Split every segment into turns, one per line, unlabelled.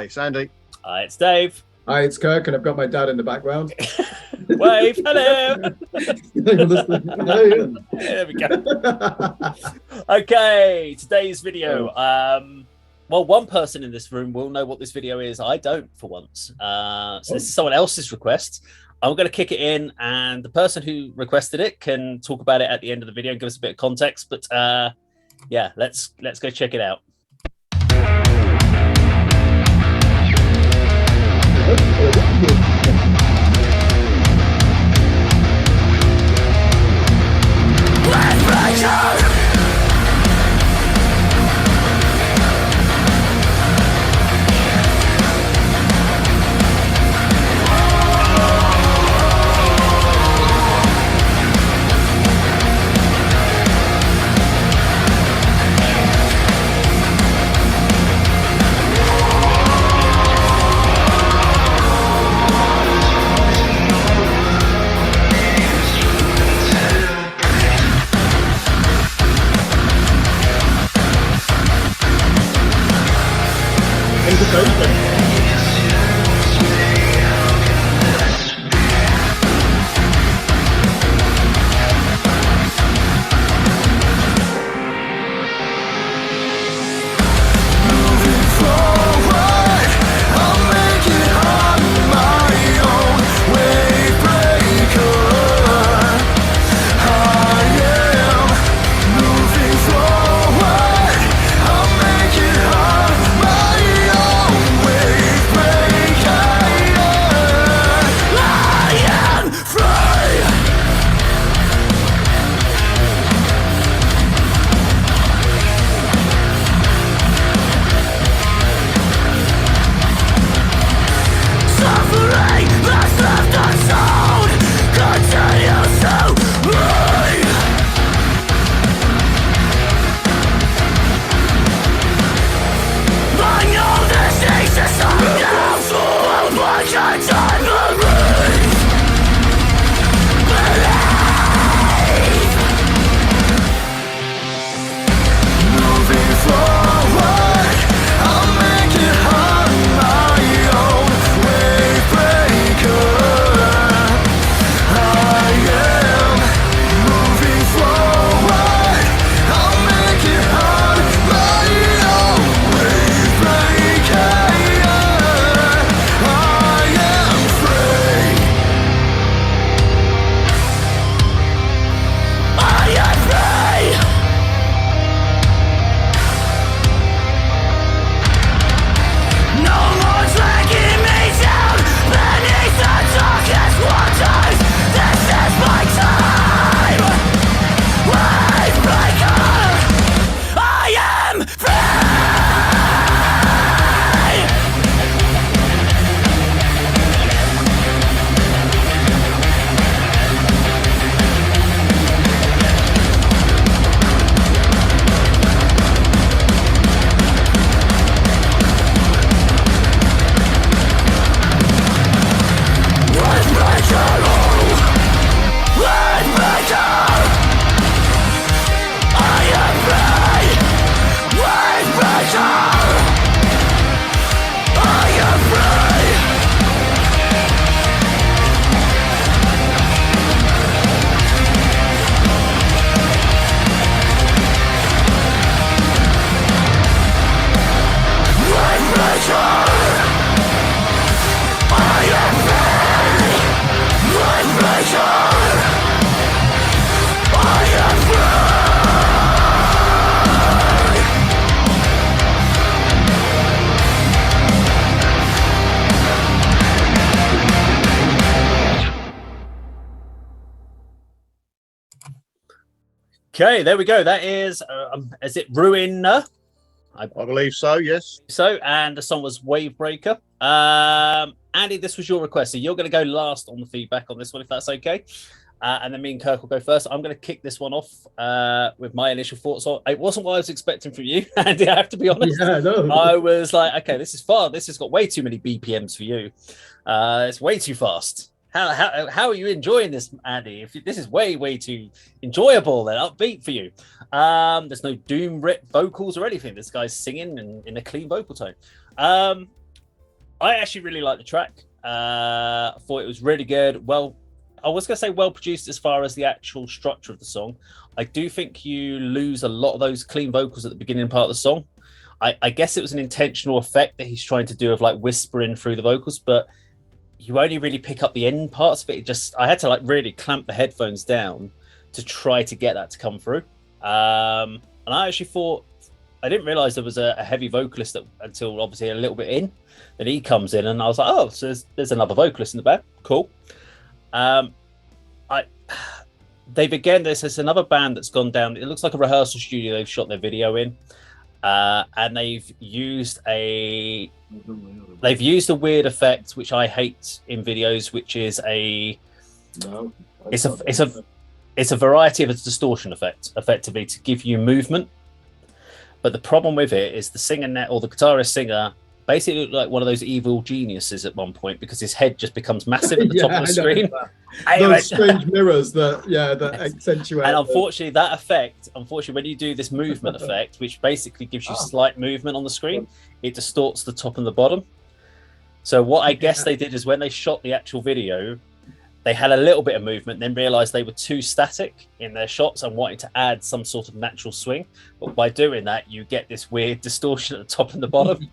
Hi, it's Andy.
Hi, it's Dave.
Hi, it's Kirk, and I've got my dad in the background.
Wave, hello.
Hello.
There we go. Okay, today's video. Well, one person in this room will know what this video is. I don't, for once. So this is someone else's request. I'm going to kick it in, and the person who requested it can talk about it at the end of the video and give us a bit of context. But yeah, let's go check it out.
Wavebreaker!
Okay, there we go. That is it Ruina?
I believe so, yes.
So, and the song was Wavebreaker. Andy, this was your request, so you're going to go last on the feedback on this one, if that's okay. And then me and Kirk will go first. I'm going to kick this one off with my initial thoughts on. It wasn't what I was expecting from you, Andy. I have to be honest.
Yeah, no.
I was like, okay, this is far. This has got way too many BPMs for you. It's way too fast. How are you enjoying this, Andy? If this is way too enjoyable and upbeat for you, there's no doom rip vocals or anything. This guy's singing in a clean vocal tone. I actually really like the track. I thought it was really good. Well, I was going to say well produced as far as the actual structure of the song. I do think you lose a lot of those clean vocals at the beginning part of the song. I guess it was an intentional effect that he's trying to do of like whispering through the vocals, but you only really pick up the end parts of it. I had to like really clamp the headphones down to try to get that to come through. And I actually thought, I didn't realize there was a heavy vocalist until obviously a little bit in. Then he comes in, and I was like, oh, so there's another vocalist in the band. Cool. There's another band that's gone down. It looks like a rehearsal studio they've shot their video in. And they've used a weird effect which I hate in videos, which is it's a variety of a distortion effect, effectively to give you movement. But the problem with it is the singer or the guitarist singer basically looked like one of those evil geniuses at one point because his head just becomes massive at the top of the screen.
Those strange mirrors that accentuate.
And unfortunately, that effect, when you do this movement effect, which basically gives you slight movement on the screen, it distorts the top and the bottom. So what I guess they did is when they shot the actual video, they had a little bit of movement, then realized they were too static in their shots and wanted to add some sort of natural swing. But by doing that, you get this weird distortion at the top and the bottom,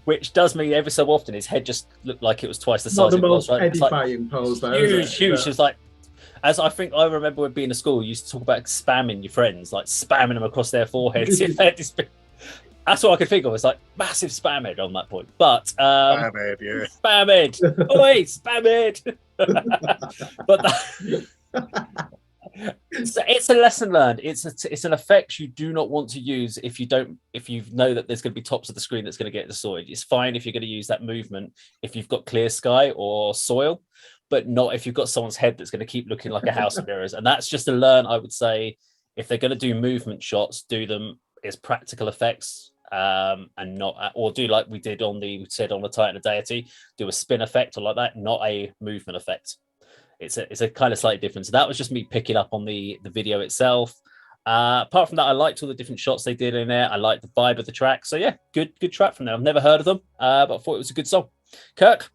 which does mean every so often his head just looked like it was twice the size.
Not the most edifying pose, though.
Huge. It was like, as I think I remember when being in school, you used to talk about spamming your friends, like spamming them across their foreheads. That's what I could think of. It's like massive spam head on that point. But
Spam head, yeah.
Spam head. Oh wait, spam head. But it's a lesson learned. It's an effect you do not want to use if you know that there's going to be tops of the screen that's going to get distorted. It's fine if you're going to use that movement if you've got clear sky or soil, but not if you've got someone's head that's going to keep looking like a house of mirrors. And that's just a learn. I would say if they're going to do movement shots, do them as practical effects. And not, or do like we said on the Titan of Deity, do a spin effect or like that, not a movement effect. It's a kind of slightly different. So that was just me picking up on the video itself. Apart from that, I liked all the different shots they did in there. I liked the vibe of the track. So yeah, good track from there. I've never heard of them, but I thought it was a good song. Kirk?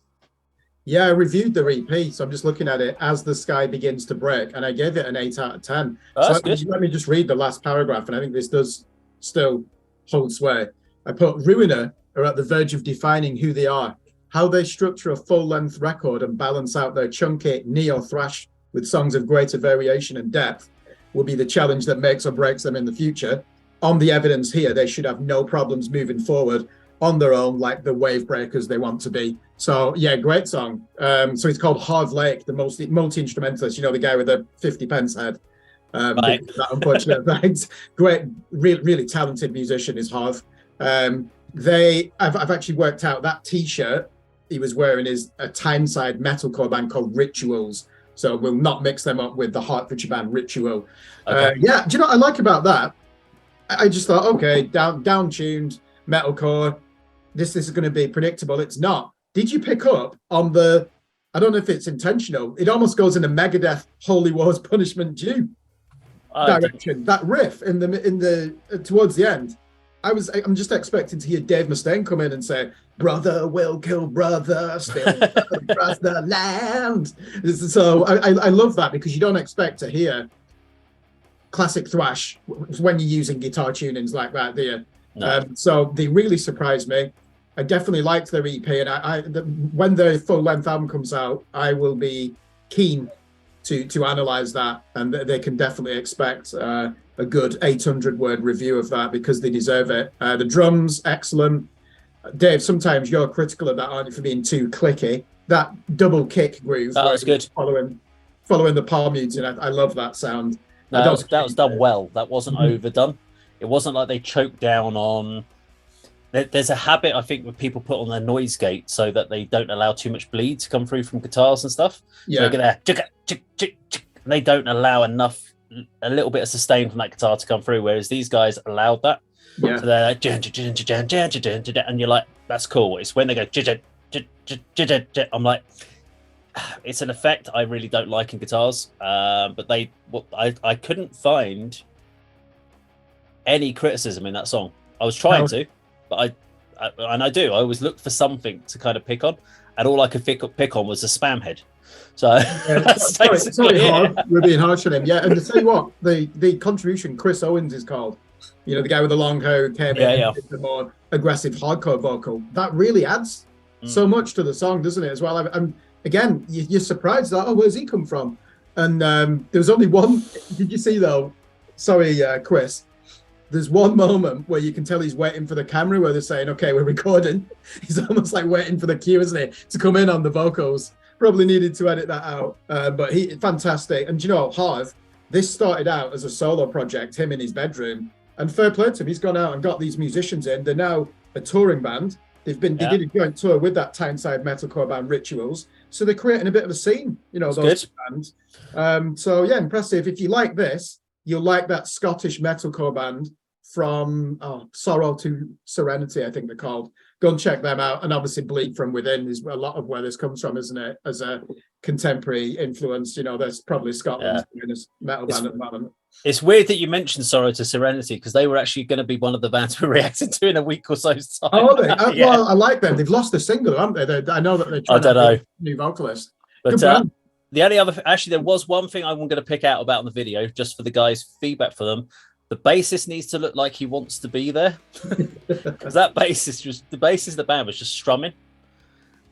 Yeah, I reviewed the EP, so I'm just looking at it as the sky begins to break, and I gave it an 8 out of 10.
Oh,
so let me just read the last paragraph, and I think this does still hold sway. I put, Ruina are at the verge of defining who they are. How they structure a full-length record and balance out their chunky neo-thrash with songs of greater variation and depth will be the challenge that makes or breaks them in the future. On the evidence here, they should have no problems moving forward on their own, like the Wavebreakers they want to be. So yeah, great song. So it's called Hard Lake, the multi-instrumentalist, the guy with the 50 pence head.
Right.
That unfortunate fact. Great, really talented musician is Harv. I've actually worked out that T-shirt he was wearing is a Tyneside metalcore band called Rituals. So we'll not mix them up with the Hertfordshire band Ritual.
Okay.
Yeah, do you know what I like about that? I just thought, okay, down-tuned metalcore. This is going to be predictable. It's not. Did you pick up on the? I don't know if it's intentional. It almost goes in a Megadeth Holy War's Punishment Due direction. That riff in the towards the end. I'm just expecting to hear Dave Mustaine come in and say, "Brother will kill brother, still across the land." So I love that because you don't expect to hear classic thrash when you're using guitar tunings like that, do you?
No.
So they really surprised me. I definitely liked their EP, and when the full-length album comes out, I will be keen to analyze that, and they can definitely expect a good 800-word review of that because they deserve it. The drums, excellent. Dave, sometimes you're critical of that, aren't you, for being too clicky? That double kick groove.
That was good.
Following the palm muting, I love that sound.
No, that was done well. That wasn't overdone. It wasn't like they choked down on. There's a habit, I think, where people put on their noise gate so that they don't allow too much bleed to come through from guitars and stuff.
Yeah.
So they're gonna they don't allow a little bit of sustain from that guitar to come through, whereas these guys allowed that.
Yeah.
So they're like, and you're like, that's cool. It's when they go, I'm like, it's an effect I really don't like in guitars. But I couldn't find any criticism in that song. I was trying to, but and I do. I always look for something to kind of pick on, and all I could pick on was a spam head. So that's
sorry, we're being harsh on him. Yeah, and to tell you what, the contribution Chris Owens is called. You know, the guy with the long hair who came in with the more aggressive hardcore vocal. That really adds so much to the song, doesn't it? As well. I'm again, you're surprised that where's he come from? And there was only one. Did you see though? Sorry, Chris. There's one moment where you can tell he's waiting for the camera, where they're saying, "Okay, we're recording." He's almost like waiting for the cue, isn't he, to come in on the vocals? Probably needed to edit that out, but he fantastic. And you know, Harv, this started out as a solo project, him in his bedroom, and fair play to him. He's gone out and got these musicians in. They're now a touring band. They did a joint tour with that Tyneside metalcore band Rituals, so they're creating a bit of a scene. You know, those bands. So yeah, impressive. If you like this, you'll like that Scottish metalcore band from Sorrow to Serenity, I think they're called. Go and check them out. And obviously Bleed From Within is a lot of where this comes from, isn't it? As a contemporary influence, you know, there's probably Scotland's metal band at the moment.
It's weird that you mentioned Sorrow to Serenity, because they were actually going to be one of the bands we reacted to in a week or so's time.
Oh, are they? Well, I like them. They've lost a single, haven't they? I know that they're trying to a new vocalist.
But the only other, actually, there was one thing I'm going to pick out about in the video, just for the guys' feedback for them. The bassist needs to look like he wants to be there, because that bassist, the bassist of the band was just strumming,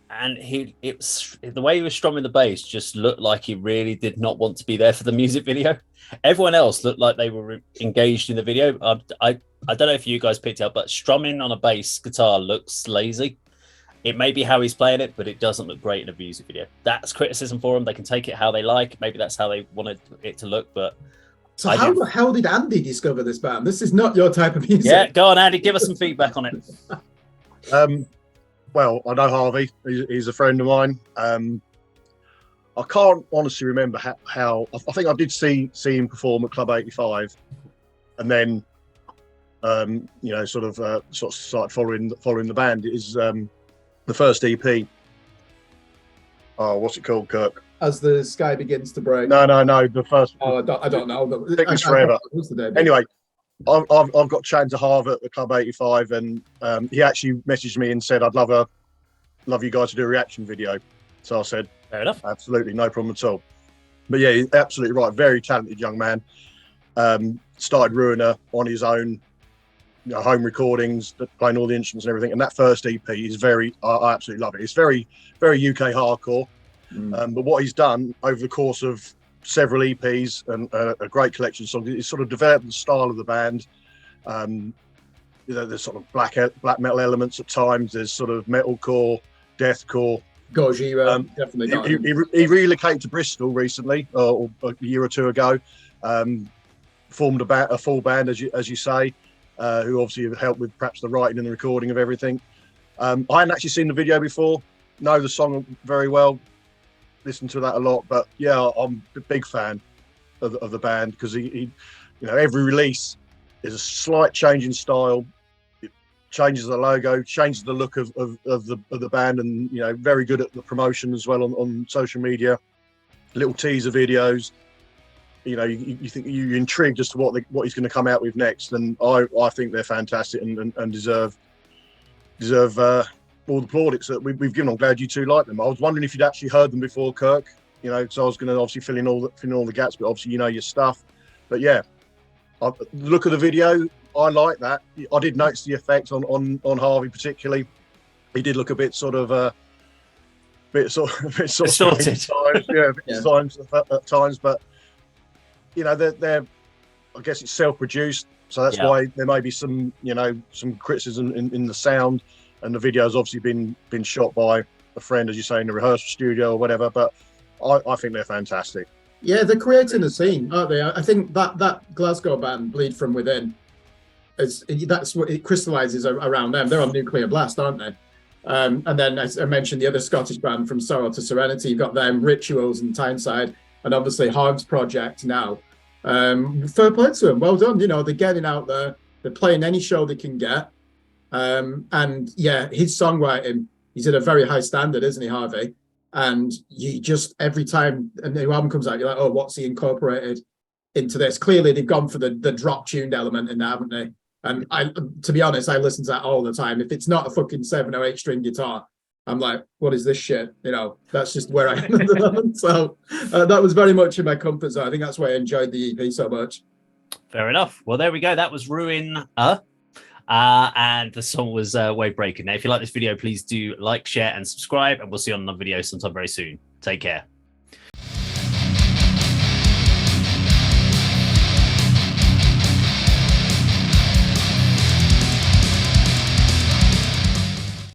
and the way he was strumming the bass just looked like he really did not want to be there for the music video. Everyone else looked like they were engaged in the video. I don't know if you guys picked it up, but strumming on a bass guitar looks lazy. It may be how he's playing it, but it doesn't look great in a music video. That's criticism for them. They can take it how they like. Maybe that's how they wanted it to look, but.
So how the hell did Andy discover this band? This is not your type of music.
Yeah, go on, Andy. Give us some feedback on it.
Well, I know Harvey. He's a friend of mine. I can't honestly remember how. I think I did see him perform at Club 85, and then sort of started following the band. It is the first EP. Oh, what's it called, Kirk?
As the Sky Begins to Break.
No. The first.
Oh, I don't know.
Thickness Forever. Anyway, I've got chatting to Harv at the Club 85, and he actually messaged me and said, "I'd love you guys to do a reaction video." So I said,
"Fair enough,
absolutely, no problem at all." But yeah, he's absolutely right. Very talented young man. Started Ruina on his own, home recordings, playing all the instruments and everything. And that first EP is I absolutely love it. It's very, very UK hardcore. But what he's done over the course of several EPs and a great collection of songs, he's sort of developed the style of the band. There's sort of black metal elements at times. There's sort of metalcore, deathcore.
Gojira, definitely.
He relocated to Bristol recently, or a year or two ago. Formed a full band, as you say, who obviously have helped with perhaps the writing and the recording of everything. I hadn't actually seen the video before. Know the song very well. Listened to that a lot, but yeah, I'm a big fan of the band, because he every release is a slight change in style. It changes the logo, changes the look of the band, and very good at the promotion as well on social media. Little teaser videos. You think you're intrigued as to what he's going to come out with next, and I think they're fantastic and deserve all the plaudits that we've given. I'm glad you two like them. I was wondering if you'd actually heard them before, Kirk. So I was going to obviously fill in all the gaps, but obviously your stuff. But yeah, look at the video. I like that. I did notice the effect on Harvey particularly. He did look a bit sort of a bit
distorted
at times, but they're I guess it's self-produced, so that's why there may be some criticism in the sound. And the video's obviously been shot by a friend, as you say, in the rehearsal studio or whatever. But I think they're fantastic.
Yeah, they're creating a scene, aren't they? I think that Glasgow band, Bleed From Within, that's what it crystallises around them. They're on Nuclear Blast, aren't they? And then, as I mentioned, the other Scottish band from Sorrow to Serenity, you've got them, Rituals and Tyneside, and obviously Harv's project now. Fair play to them. Well done. They're getting out there. They're playing any show they can get. And yeah, his songwriting, he's at a very high standard, isn't he, Harvey? And you just, every time a new album comes out, you're like, oh, what's he incorporated into this? Clearly they've gone for the drop tuned element in there, haven't they? And to be honest, I listen to that all the time. If it's not a fucking 7 or 8 string guitar, I'm like, what is this shit? You know, that's just where I am at the moment. So that was very much in my comfort zone. I think that's why I enjoyed the EP so much.
Fair enough. Well, there we go. That was Ruina. And the song was Wavebreaker. Now, if you like this video, please do like, share, and subscribe. And we'll see you on another video sometime very soon. Take care.